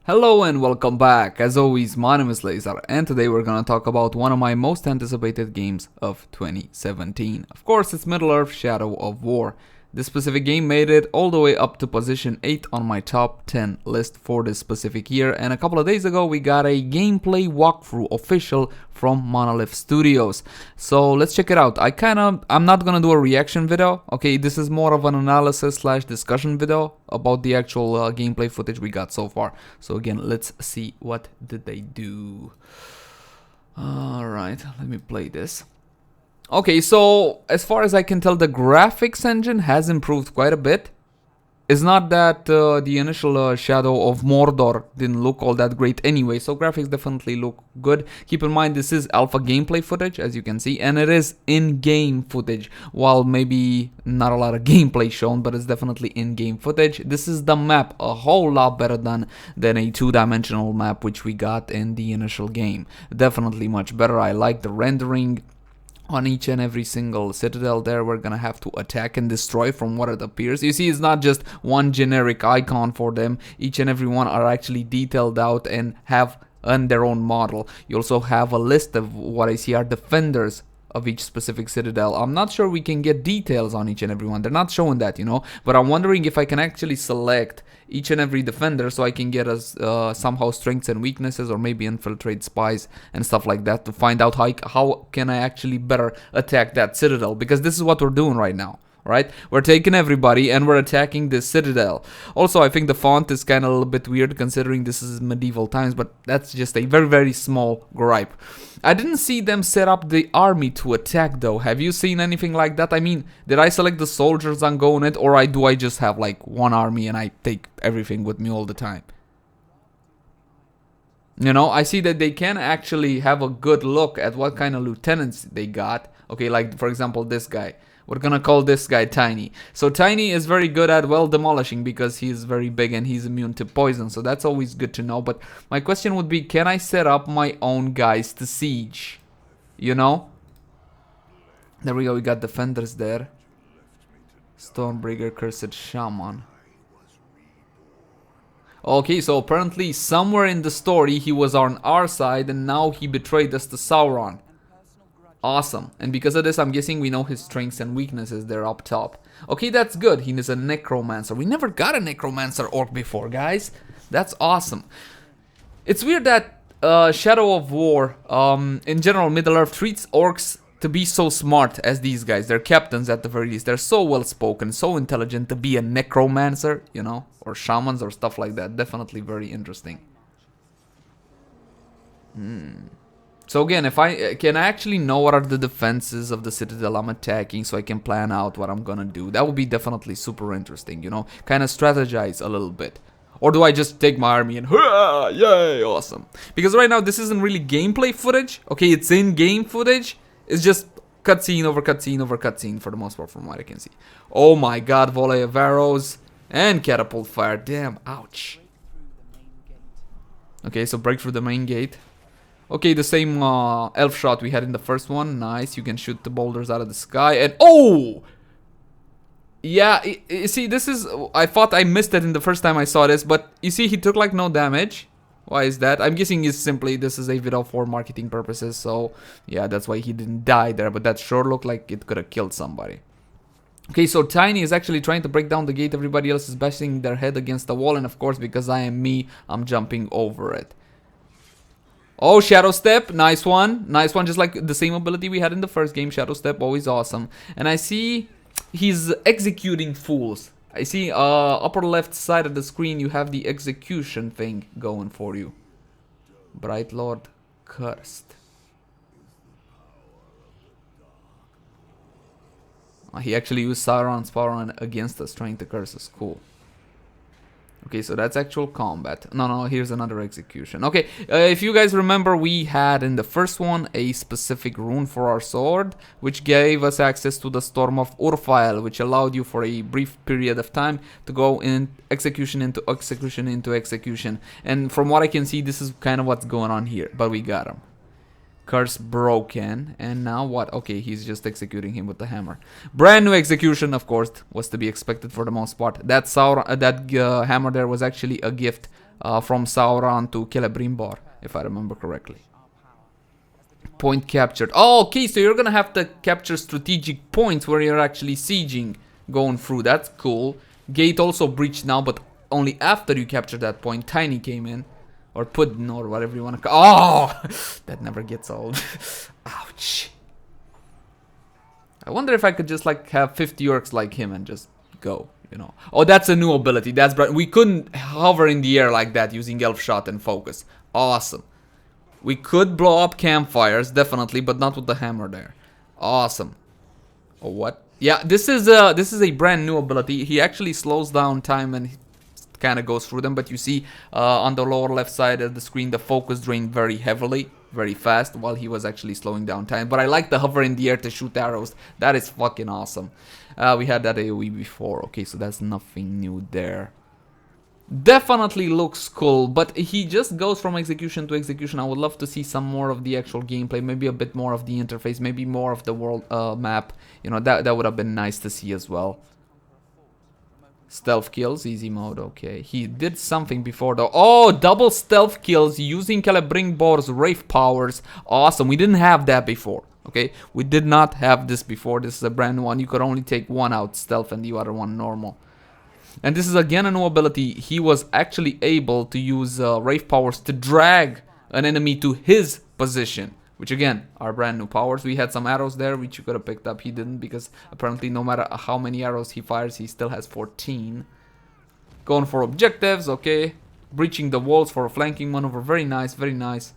Hello and welcome back. As always, my name is Laser, and today we're gonna talk about one of my most anticipated games of 2017. Of course, it's Middle-earth Shadow of War. This specific game made it all the way up to position 8 on my top 10 list for this specific year, and a couple of days ago we got a gameplay walkthrough official from Monolith Studios. So let's check it out. I'm not gonna do a reaction video, okay? This is more of an analysis slash discussion video about the actual gameplay footage we got so far. So again, let's see what did they do. Alright, let me play this. Okay, so as far as I can tell, the graphics engine has improved quite a bit. It's not that the initial Shadow of Mordor didn't look all that great anyway, so graphics definitely look good. Keep in mind this is alpha gameplay footage, as you can see, and it is in-game footage. While maybe not a lot of gameplay shown, but it's definitely in-game footage. This is the map, a whole lot better than a two-dimensional map which we got in the initial game. Definitely much better. I like the rendering on each and every single citadel there we're gonna have to attack and destroy from what it appears. You see, it's not just one generic icon for them. Each and every one are actually detailed out and have on their own model. You also have a list of what I see are defenders of each specific citadel. I'm not sure we can get details on each and every one. They're not showing that, you know, but I'm wondering if I can actually select each and every defender so I can get us somehow strengths and weaknesses, or maybe infiltrate spies and stuff like that to find out how can I actually better attack that citadel, because this is what we're doing right now. Right, we're taking everybody and we're attacking this citadel. Also, I think the font is kind of a little bit weird considering this is medieval times, but that's just a very small gripe. I didn't see them set up the army to attack though. Have you seen anything like that? I mean, did I select the soldiers on going it, or do I just have like one army and I take everything with me all the time? You know, I see that they can actually have a good look at what kind of lieutenants they got. Okay, like for example this guy. We're gonna call this guy Tiny. So Tiny is very good at, well, demolishing because he's very big and he's immune to poison. So that's always good to know. But my question would be, can I set up my own guys to siege? You know? There we go, we got defenders there. Stormbringer, Cursed Shaman. Okay, so apparently somewhere in the story he was on our side and now he betrayed us to Sauron. Awesome. And because of this, I'm guessing we know his strengths and weaknesses there up top. Okay, that's good. He is a necromancer. We never got a necromancer orc before, guys. That's awesome. It's weird that Shadow of War, in general, Middle-earth treats orcs to be so smart as these guys. They're captains at the very least. They're so well-spoken, so intelligent to be a necromancer, you know, or shamans or stuff like that. Definitely very interesting. So again, if I can actually know what are the defenses of the citadel I'm attacking, so I can plan out what I'm gonna do. That would be definitely super interesting, you know, kind of strategize a little bit. Or do I just take my army and yay, awesome? Because right now this isn't really gameplay footage. Okay, it's in-game footage. It's just cutscene over cutscene over cutscene for the most part, from what I can see. Oh my god, volley of arrows and catapult fire. Damn, ouch. Okay, so break through the main gate. Okay, the same elf shot we had in the first one. Nice, you can shoot the boulders out of the sky. And oh! Yeah, you see, this is... I thought I missed it in the first time I saw this, but you see, he took like no damage. Why is that? I'm guessing it's simply this is a video for marketing purposes, so yeah, that's why he didn't die there, but that sure looked like it could have killed somebody. Okay, so Tiny is actually trying to break down the gate. Everybody else is bashing their head against the wall, and of course, because I am me, I'm jumping over it. Oh, Shadow Step, nice one, just like the same ability we had in the first game. Shadow Step, always awesome. And I see he's executing fools. I see upper left side of the screen you have the execution thing going for you. Bright Lord Cursed. He actually used Sauron's power against us, trying to curse us. Cool. Okay, so that's actual combat. No, here's another execution. Okay, if you guys remember, we had in the first one a specific rune for our sword, which gave us access to the Storm of Urfael, which allowed you for a brief period of time to go in execution into execution into execution. And from what I can see, this is kind of what's going on here, but we got him. Curse broken. And now what? Okay, he's just executing him with the hammer. Brand new execution, of course, was to be expected for the most part. That hammer there was actually a gift from Sauron to Celebrimbor, if I remember correctly. Point captured. Oh, okay, so you're gonna have to capture strategic points where you're actually sieging, going through. That's cool. Gate also breached now, but only after you capture that point. Tiny came in, or Puddin, or whatever you want to call. Oh, that never gets old. Ouch. I wonder if I could just like have 50 orcs like him and just go, you know. Oh, that's a new ability. That's bright. We couldn't hover in the air like that using elf shot and focus. Awesome. We could blow up campfires, definitely, but not with the hammer there. Awesome. Oh, what? Yeah, this is a brand new ability. He actually slows down time and kind of goes through them, but you see on the lower left side of the screen, the focus drained very heavily, very fast, while he was actually slowing down time. But I like the hover in the air to shoot arrows. That is fucking awesome. We had that AoE before. Okay, so that's nothing new there. Definitely looks cool, but he just goes from execution to execution. I would love to see some more of the actual gameplay, maybe a bit more of the interface, maybe more of the world map. You know, that would have been nice to see as well. Stealth kills, easy mode, okay. He did something before though. Oh, double stealth kills using Celebrimbor's Wraith powers. Awesome, we didn't have that before, okay? We did not have this before. This is a brand new one. You could only take one out stealth and the other one normal. And this is again a new ability. He was actually able to use Wraith powers to drag an enemy to his position, which again are brand new powers. We had some arrows there which you could have picked up. He didn't, because apparently no matter how many arrows he fires, he still has 14. Going for objectives, okay. Breaching the walls for a flanking maneuver. Very nice, very nice.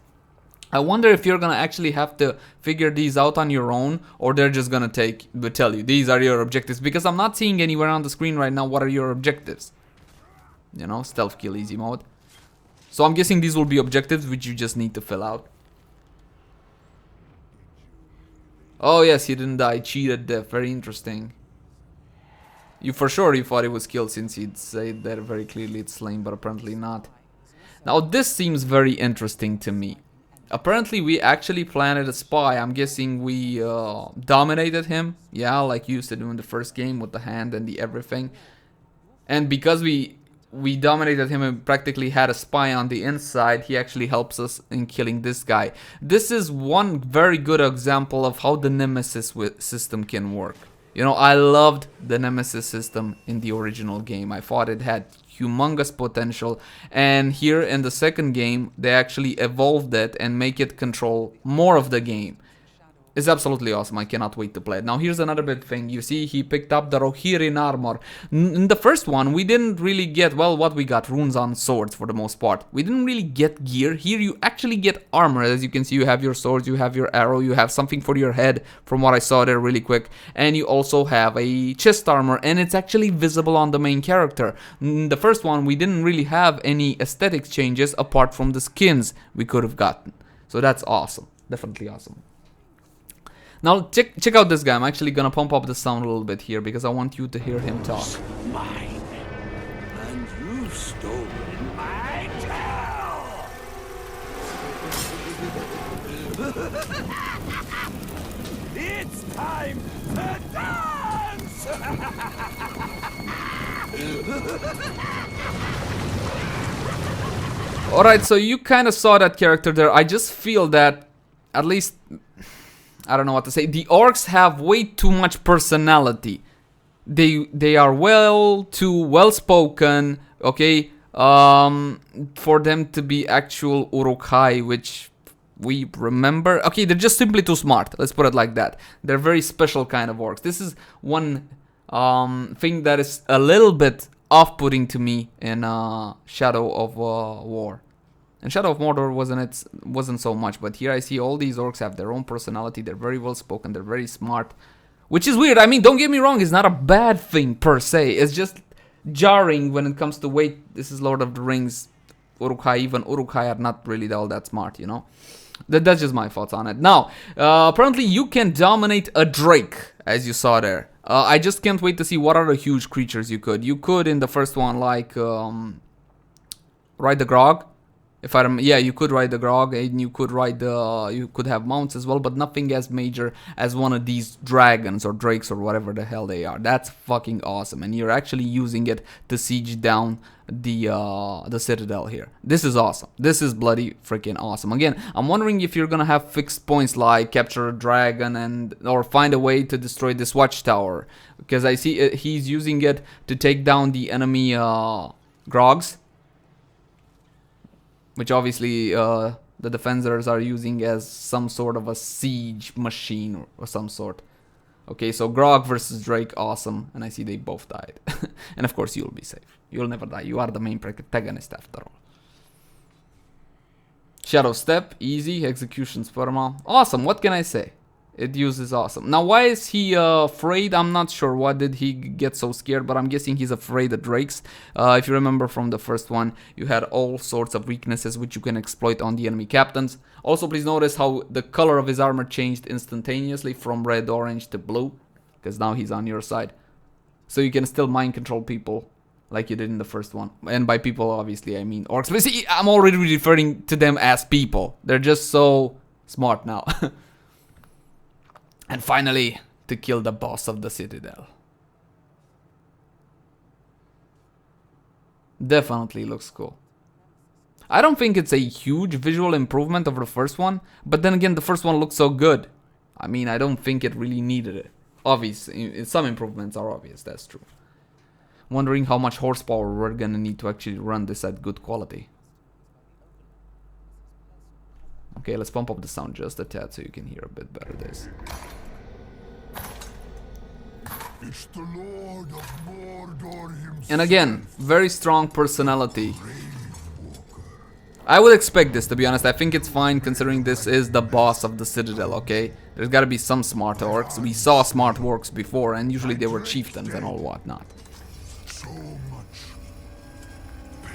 I wonder if you're gonna actually have to figure these out on your own, or they're just gonna tell you these are your objectives, because I'm not seeing anywhere on the screen right now what are your objectives. You know, stealth kill, easy mode. So I'm guessing these will be objectives which you just need to fill out. Oh yes, he didn't die, cheated death, very interesting. You for sure you thought it was killed, since he'd said there very clearly it's slain, but apparently not. Now this seems very interesting to me. Apparently we actually planted a spy. I'm guessing we dominated him. Yeah, like you used to do in the first game with the hand and the everything. And because we dominated him and practically had a spy on the inside, he actually helps us in killing this guy. This is one very good example of how the Nemesis system can work. You know, I loved the Nemesis system in the original game. I thought it had humongous potential, and here in the second game they actually evolved it and make it control more of the game. It's absolutely awesome. I cannot wait to play it. Now here's another big thing. You see, he picked up the Rohirrim armor. In the first one, we didn't really get, well, what we got, runes on swords for the most part. We didn't really get gear. Here you actually get armor. As you can see, you have your swords, you have your arrow, you have something for your head, from what I saw there really quick. And you also have a chest armor, and it's actually visible on the main character. In the first one, we didn't really have any aesthetics changes apart from the skins we could have gotten. So that's awesome. Definitely awesome. Now check out this guy. I'm actually gonna pump up the sound a little bit here because I want you to hear him talk. Mine, and you've stolen my tail. It's time to dance. Alright, so you kind of saw that character there. I just feel that, at least, I don't know what to say. The orcs have way too much personality. They are too well spoken, okay? For them to be actual Uruk-hai, which we remember. Okay, they're just simply too smart. Let's put it like that. They're very special kind of orcs. This is one thing that is a little bit off-putting to me in Shadow of War. And Shadow of Mordor wasn't so much, but here I see all these orcs have their own personality. They're very well spoken. They're very smart, which is weird. I mean, don't get me wrong. It's not a bad thing per se. It's just jarring when it comes to wait. This is Lord of the Rings. Uruk-hai, even Uruk-hai are not really all that smart, you know. That's just my thoughts on it. Now, apparently you can dominate a drake, as you saw there. I just can't wait to see what other huge creatures you could. You could in the first one, like ride the grog. If I yeah, you could ride the Grog, and you could ride the, you could have mounts as well, but nothing as major as one of these dragons or drakes or whatever the hell they are. That's fucking awesome, and you're actually using it to siege down the Citadel here. This is awesome. This is bloody freaking awesome. Again, I'm wondering if you're gonna have fixed points like capture a dragon and or find a way to destroy this watchtower, because I see he's using it to take down the enemy Grogs, which obviously the defenders are using as some sort of a siege machine or some sort. Okay, so Grog versus Drake, awesome. And I see they both died. And of course you'll be safe. You'll never die. You are the main protagonist after all. Shadow Step, easy. Execution Sperma. Awesome, what can I say? It uses awesome. Now, why is he afraid? I'm not sure. Why did he get so scared? But I'm guessing he's afraid of drakes. If you remember from the first one, you had all sorts of weaknesses which you can exploit on the enemy captains. Also, please notice how the color of his armor changed instantaneously from red, orange to blue, because now he's on your side. So you can still mind control people like you did in the first one. And by people, obviously, I mean orcs. But see, I'm already referring to them as people. They're just so smart now. And finally, to kill the boss of the Citadel. Definitely looks cool. I don't think it's a huge visual improvement over the first one, but then again, the first one looked so good. I mean, I don't think it really needed it. Obviously, some improvements are obvious, that's true. Wondering how much horsepower we're gonna need to actually run this at good quality. Okay, let's pump up the sound just a tad so you can hear a bit better this. It's the Lord of Mordor himself. And again, very strong personality. I would expect this, to be honest. I think it's fine considering this is the boss of the Citadel, okay? There's gotta be some smart orcs. We saw smart orcs before, and usually they were chieftains and all whatnot. So much pain.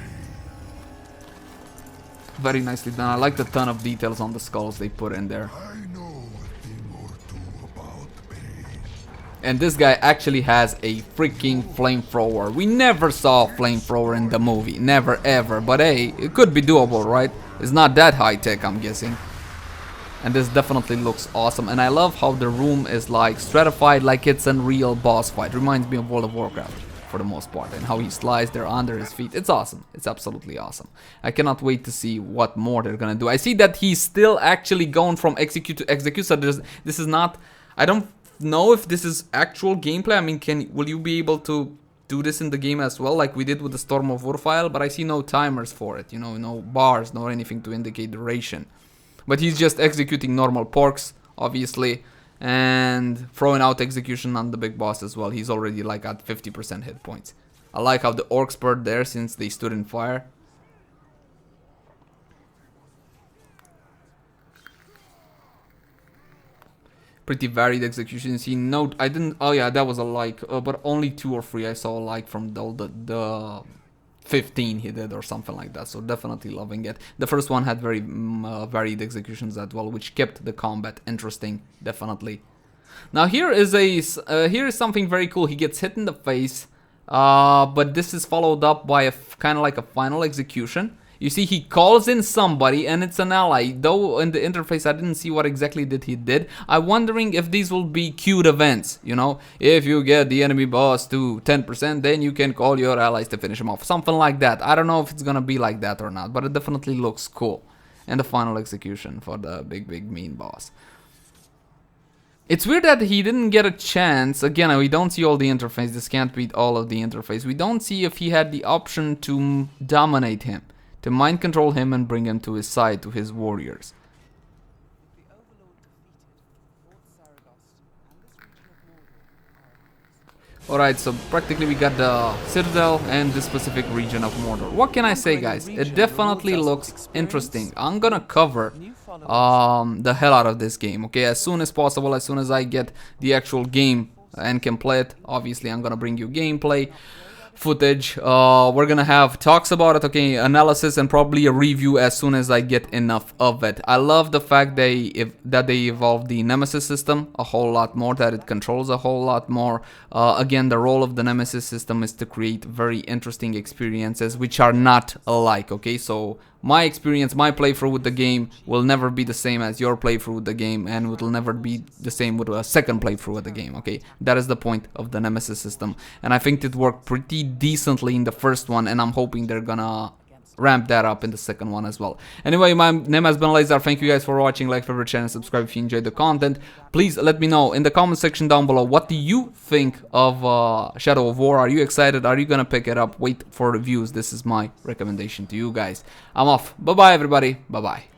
Very nicely done. I like the ton of details on the skulls they put in there. I know a thing or two about pain. And this guy actually has a freaking flamethrower. We never saw a flamethrower in the movie. Never ever. But hey, it could be doable, right? It's not that high tech, I'm guessing. And this definitely looks awesome. And I love how the room is like stratified like it's a real boss fight. Reminds me of World of Warcraft for the most part. And how he slides there under his feet. It's awesome. It's absolutely awesome. I cannot wait to see what more they're gonna do. I see that he's still actually going from execute to execute. So this is not... I don't know if this is actual gameplay. I mean, will you be able to do this in the game as well, like we did with the Storm of Urfile? But I see no timers for it, you know, no bars, no anything to indicate duration. But he's just executing normal porks, obviously, and throwing out execution on the big boss as well. He's already like at 50% hit points. I like how the orcs purred there since they stood in fire. Pretty varied executions. He note I didn't. Oh yeah, that was a like, but only 2 or 3 I saw like from the 15 he did or something like that. So definitely loving it. The first one had very varied executions as well, which kept the combat interesting. Definitely. Now here is something very cool. He gets hit in the face, but this is followed up by a kind of like a final execution. You see, he calls in somebody, and it's an ally. Though in the interface, I didn't see what exactly he did. I'm wondering if these will be queued events. You know, if you get the enemy boss to 10%, then you can call your allies to finish him off. Something like that. I don't know if it's gonna be like that or not, but it definitely looks cool. And the final execution for the big mean boss. It's weird that he didn't get a chance. Again, we don't see all the interface. This can't be all of the interface. We don't see if he had the option to dominate him, to mind control him and bring him to his side, to his warriors. Alright, so practically we got the Citadel and the specific region of Mordor. What can I say, guys? It definitely looks interesting. I'm gonna cover the hell out of this game, okay? As soon as possible, as soon as I get the actual game and can play it. Obviously, I'm gonna bring you gameplay footage. We're gonna have talks about it, okay, analysis, and probably a review as soon as I get enough of it. I love the fact that they evolved the Nemesis system a whole lot more, that it controls a whole lot more. Again, the role of the Nemesis system is to create very interesting experiences which are not alike, okay? So my experience, my playthrough with the game will never be the same as your playthrough with the game, and it will never be the same with a second playthrough of the game, okay? That is the point of the Nemesis system, and I think it worked pretty decently in the first one, and I'm hoping they're gonna ramp that up in the second one as well. Anyway, my name has been Leyzar. Thank you guys for watching. Like, favorite channel, subscribe if you enjoyed the content. Please let me know in the comment section down below, what do you think of Shadow of War? Are you excited? Are you gonna pick it up? Wait for reviews. This is my recommendation to you guys. I'm off. Bye bye everybody. Bye bye.